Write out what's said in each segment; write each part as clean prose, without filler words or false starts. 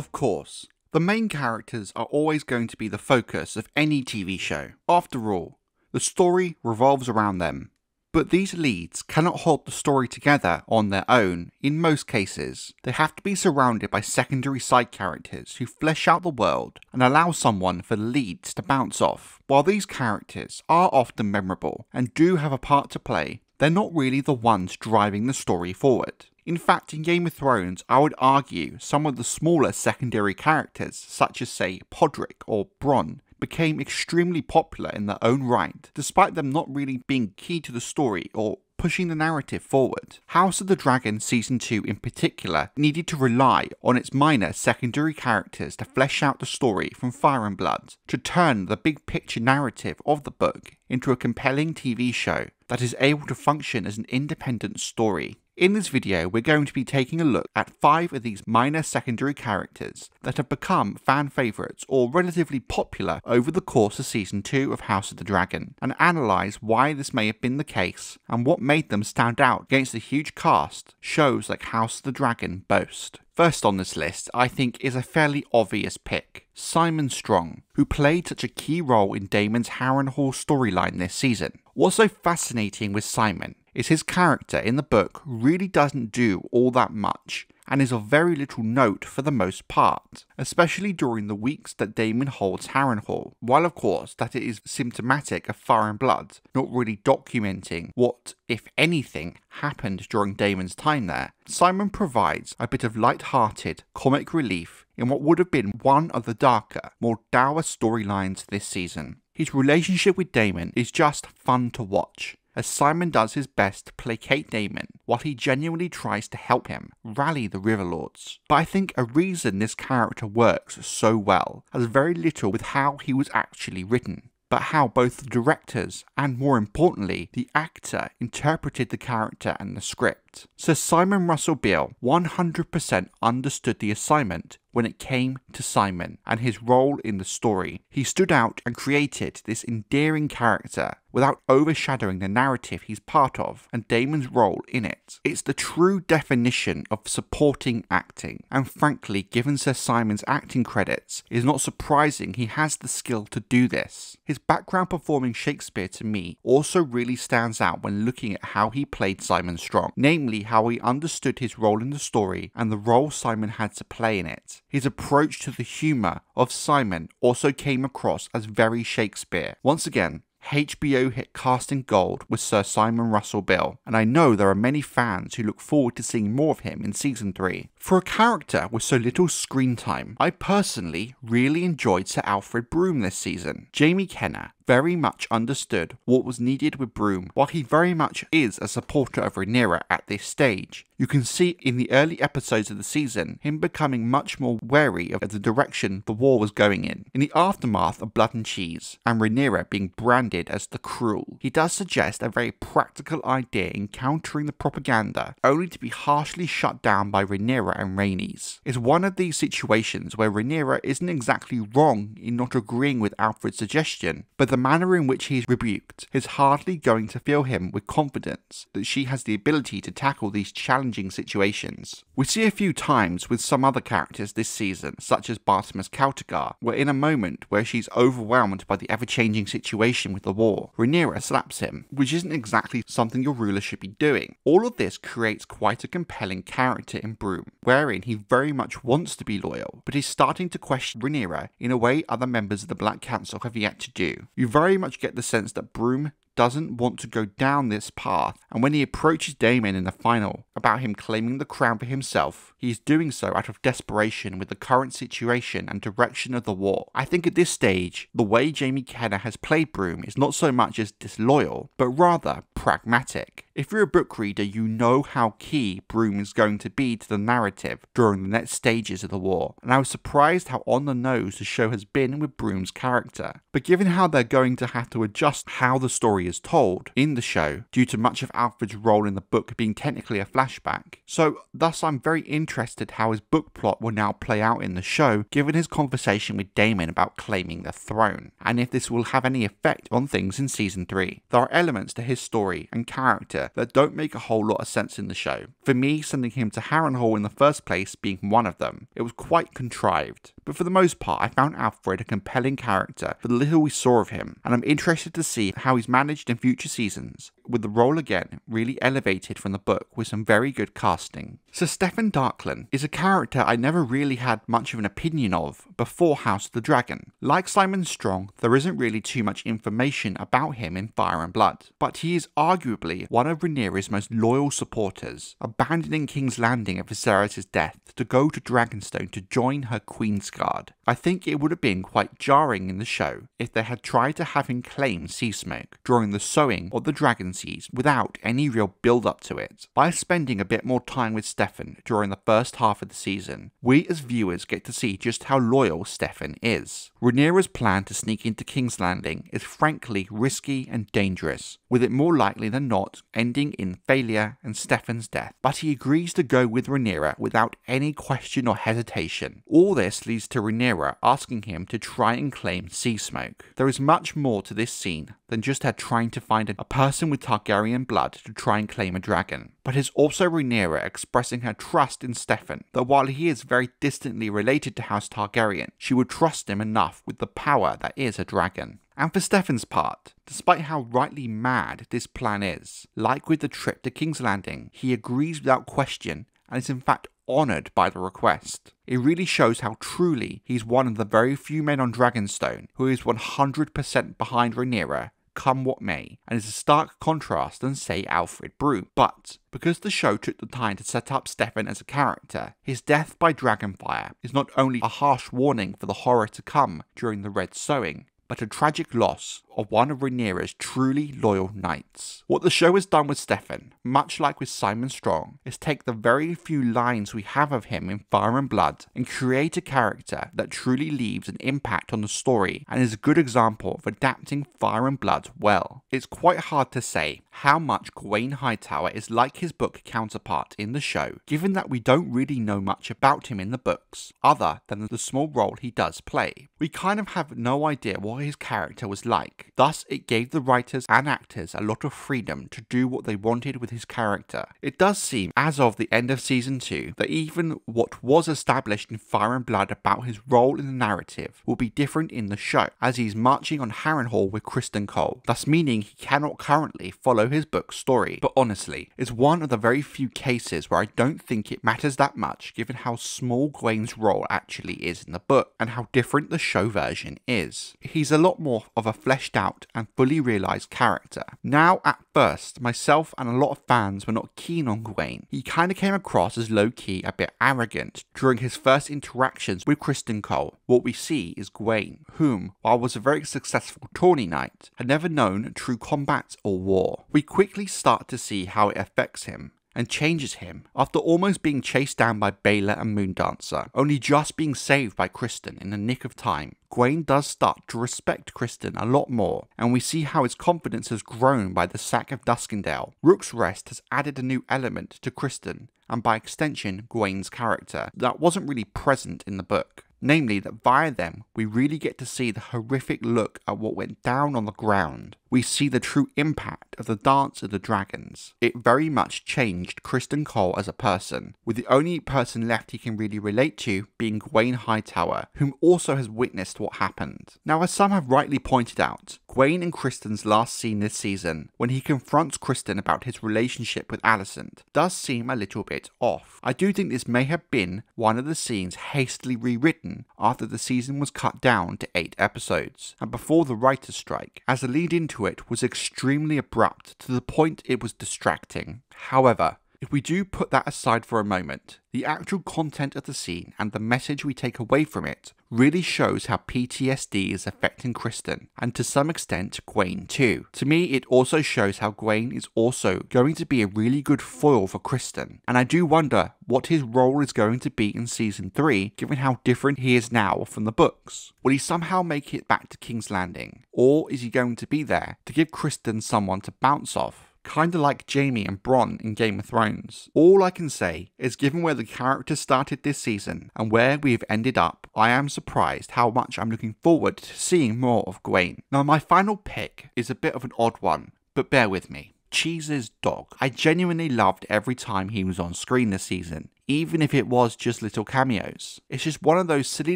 Of course, the main characters are always going to be the focus of any TV show. After all, the story revolves around them. But these leads cannot hold the story together on their own in most cases. They have to be surrounded by secondary side characters who flesh out the world and allow someone for the leads to bounce off. While these characters are often memorable and do have a part to play, they're not really the ones driving the story forward. In fact, in Game of Thrones, I would argue some of the smaller secondary characters, such as say Podrick or Bronn, became extremely popular in their own right, despite them not really being key to the story or pushing the narrative forward. House of the Dragon Season 2 in particular needed to rely on its minor secondary characters to flesh out the story from Fire and Blood, to turn the big picture narrative of the book into a compelling TV show that is able to function as an independent story. In this video, we're going to be taking a look at 5 of these minor secondary characters that have become fan favourites or relatively popular over the course of Season 2 of House of the Dragon, and analyse why this may have been the case and what made them stand out against the huge cast shows like House of the Dragon boast. First on this list, I think, is a fairly obvious pick, Simon Strong, who played such a key role in Daemon's Harrenhal storyline this season. What's so fascinating with Simon is his character in the book really doesn't do all that much, and is of very little note for the most part, especially during the weeks that Daemon holds Harrenhal, while of course that it is symptomatic of Fire and Blood, not really documenting what, if anything, happened during Daemon's time there. Simon provides a bit of light-hearted comic relief in what would have been one of the darker, more dour storylines this season. His relationship with Daemon is just fun to watch, as Simon does his best to placate Daemon while he genuinely tries to help him rally the Riverlords. But I think a reason this character works so well has very little with how he was actually written, but how both the directors and, more importantly, the actor interpreted the character and the script. So Simon Russell Beale 100% understood the assignment when it came to Simon and his role in the story. He stood out and created this endearing character without overshadowing the narrative he's part of and Daemon's role in it. It's the true definition of supporting acting, and frankly, given Sir Simon's acting credits, it is not surprising he has the skill to do this. His background performing Shakespeare to me also really stands out when looking at how he played Simon Strong, namely how he understood his role in the story and the role Simon had to play in it. His approach to the humour of Simon also came across as very Shakespeare. Once again, HBO hit casting gold with Sir Simon Russell Beale, and I know there are many fans who look forward to seeing more of him in Season 3. For a character with so little screen time, I personally really enjoyed Sir Alfred Broome this season. Jamie Kenner very much understood what was needed with Broome, while he very much is a supporter of Rhaenyra at this stage. You can see in the early episodes of the season him becoming much more wary of the direction the war was going in the aftermath of Blood and Cheese, and Rhaenyra being branded as the cruel. He does suggest a very practical idea in countering the propaganda, only to be harshly shut down by Rhaenyra and Rhaenys. It's one of these situations where Rhaenyra isn't exactly wrong in not agreeing with Alfred's suggestion, but the manner in which he is rebuked is hardly going to fill him with confidence that she has the ability to tackle these challenging situations. We see a few times with some other characters this season, such as Bartimaeus Kautogar, where in a moment where she's overwhelmed by the ever-changing situation with the war, Rhaenyra slaps him, which isn't exactly something your ruler should be doing. All of this creates quite a compelling character in Broome, wherein he very much wants to be loyal, but is starting to question Rhaenyra in a way other members of the Black Council have yet to do. You very much get the sense that Broome doesn't want to go down this path, and when he approaches Daemon in the final about him claiming the crown for himself, he is doing so out of desperation with the current situation and direction of the war. I think at this stage, the way Jamie Kenner has played Broome is not so much as disloyal, but rather pragmatic. If you're a book reader, you know how key Broome is going to be to the narrative during the next stages of the war, and I was surprised how on the nose the show has been with Broome's character. But given how they're going to have to adjust how the story is told in the show, due to much of Alfred's role in the book being technically a flashback, so thus I'm very interested how his book plot will now play out in the show, given his conversation with Daemon about claiming the throne, and if this will have any effect on things in Season 3. There are elements to his story and character character that don't make a whole lot of sense in the show. For me, sending him to Harrenhal in the first place being one of them, it was quite contrived. But for the most part, I found Alfred a compelling character for the little we saw of him, and I'm interested to see how he's managed in future seasons, with the role again really elevated from the book with some very good casting. So Steffon Darklyn is a character I never really had much of an opinion of before House of the Dragon. Like Simon Strong, there isn't really too much information about him in Fire and Blood, but he is arguably one of Rhaenyra's most loyal supporters, abandoning King's Landing at Viserys' death to go to Dragonstone to join her Queensguard. I think it would have been quite jarring in the show if they had tried to have him claim Sea Smoke during the sowing of the Dragon Seeds without any real build up to it. By spending a bit more time with Steffon during the first half of the season, we as viewers get to see just how loyal Steffon is. Rhaenyra's plan to sneak into King's Landing is frankly risky and dangerous, with it more likely than not ending in failure and Steffon's death, but he agrees to go with Rhaenyra without any question or hesitation. All this leads to Rhaenyra asking him to try and claim Sea Smoke. There is much more to this scene than just her trying to find a person with Targaryen blood to try and claim a dragon, but is also Rhaenyra expressing her trust in Steffon, that while he is very distantly related to House Targaryen, she would trust him enough with the power that is a dragon. And for Steffon's part, despite how rightly mad this plan is, like with the trip to King's Landing, he agrees without question and is in fact honoured by the request. It really shows how truly he's one of the very few men on Dragonstone who is 100% behind Rhaenyra, come what may, and is a stark contrast than say Alfred Broome. But because the show took the time to set up Steffon as a character, his death by dragonfire is not only a harsh warning for the horror to come during the Red Sowing, but a tragic loss of one of Rhaenyra's truly loyal knights. What the show has done with Steffon, much like with Simon Strong, is take the very few lines we have of him in Fire and Blood and create a character that truly leaves an impact on the story and is a good example of adapting Fire and Blood well. It's quite hard to say how much Gwayne Hightower is like his book counterpart in the show, given that we don't really know much about him in the books, other than the small role he does play. We kind of have no idea what his character was like. Thus, it gave the writers and actors a lot of freedom to do what they wanted with his character. It does seem, as of the end of Season 2, that even what was established in Fire and Blood about his role in the narrative will be different in the show, as he's marching on Harrenhal with Criston Cole, thus meaning he cannot currently follow his book's story. But honestly, it's one of the very few cases where I don't think it matters that much given how small Gwayne's role actually is in the book, and how different the show version is. He's a lot more of a fleshed out and fully realised character. Now, at first, myself and a lot of fans were not keen on Gwayne. He kind of came across as low-key a bit arrogant during his first interactions with Criston Cole. What we see is Gwayne, whom, while was a very successful Tawny Knight, had never known true combat or war. We quickly start to see how it affects him and changes him after almost being chased down by Baelor and Moondancer, only just being saved by Criston in the nick of time. Gwayne does start to respect Criston a lot more, and we see how his confidence has grown by the sack of Duskendale. Rook's Rest has added a new element to Criston, and by extension Gwayne's character, that wasn't really present in the book. Namely that via them, we really get to see the horrific look at what went down on the ground. We see the true impact of the Dance of the Dragons. It very much changed Criston Cole as a person, with the only person left he can really relate to being Gwayne Hightower, whom also has witnessed what happened. Now, as some have rightly pointed out, Gwayne and Criston's last scene this season, when he confronts Criston about his relationship with Alicent, does seem a little bit off. I do think this may have been one of the scenes hastily rewritten after the season was cut down to 8 episodes, and before the writer's strike, as the lead into it was extremely abrupt to the point it was distracting. However, if we do put that aside for a moment, the actual content of the scene and the message we take away from it really shows how PTSD is affecting Criston, and to some extent Gwayne too. To me, it also shows how Gwayne is also going to be a really good foil for Criston, and I do wonder what his role is going to be in Season 3, given how different he is now from the books. Will he somehow make it back to King's Landing, or is he going to be there to give Criston someone to bounce off? Kinda like Jaime and Bronn in Game of Thrones. All I can say is, given where the character started this season and where we have ended up, I am surprised how much I'm looking forward to seeing more of Gwayne. Now, my final pick is a bit of an odd one, but bear with me. Cheese's dog. I genuinely loved every time he was on screen this season, even if it was just little cameos. It's just one of those silly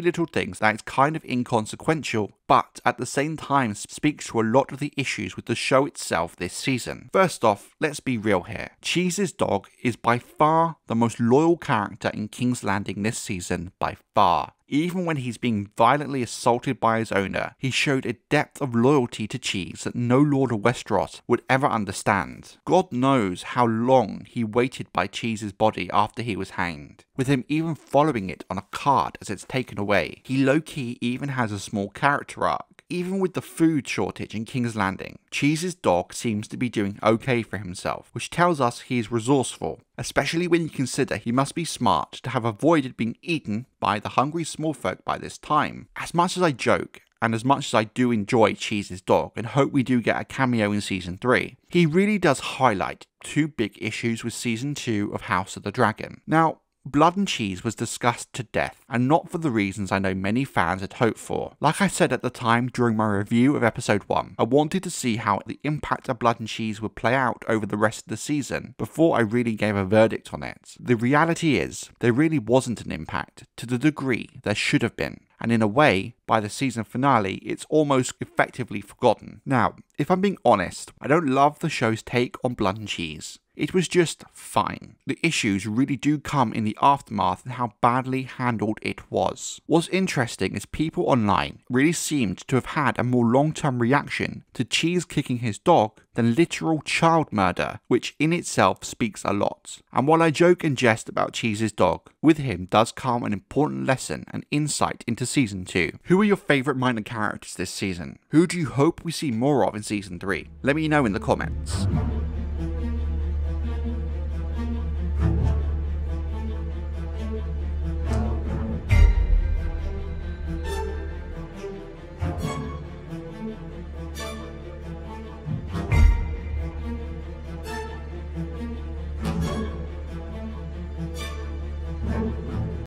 little things that is kind of inconsequential, but at the same time speaks to a lot of the issues with the show itself this season. First off, let's be real here. Cheese's dog is by far the most loyal character in King's Landing this season, by far. Even when he's being violently assaulted by his owner, he showed a depth of loyalty to Cheese that no Lord of Westeros would ever understand. God knows how long he waited by Cheese's body after he was hanged, with him even following it on a cart as it's taken away. He low-key even has a small character arc. Even with the food shortage in King's Landing, Cheese's dog seems to be doing okay for himself, which tells us he is resourceful, especially when you consider he must be smart to have avoided being eaten by the hungry small folk by this time. As much as I joke, and as much as I do enjoy Cheese's dog and hope we do get a cameo in Season 3, he really does highlight two big issues with Season 2 of House of the Dragon. Now, Blood and Cheese was discussed to death, and not for the reasons I know many fans had hoped for. Like I said at the time during my review of episode 1, I wanted to see how the impact of Blood and Cheese would play out over the rest of the season before I really gave a verdict on it. The reality is, there really wasn't an impact to the degree there should have been. And in a way, by the season finale, it's almost effectively forgotten. Now, if I'm being honest, I don't love the show's take on Blood and Cheese. It was just fine. The issues really do come in the aftermath and how badly handled it was. What's interesting is people online really seemed to have had a more long-term reaction to Cheese kicking his dog than literal child murder, which in itself speaks a lot. And while I joke and jest about Cheese's dog, with him does come an important lesson and insight into Season 2. Who are your favourite minor characters this season? Who do you hope we see more of in Season 3? Let me know in the comments.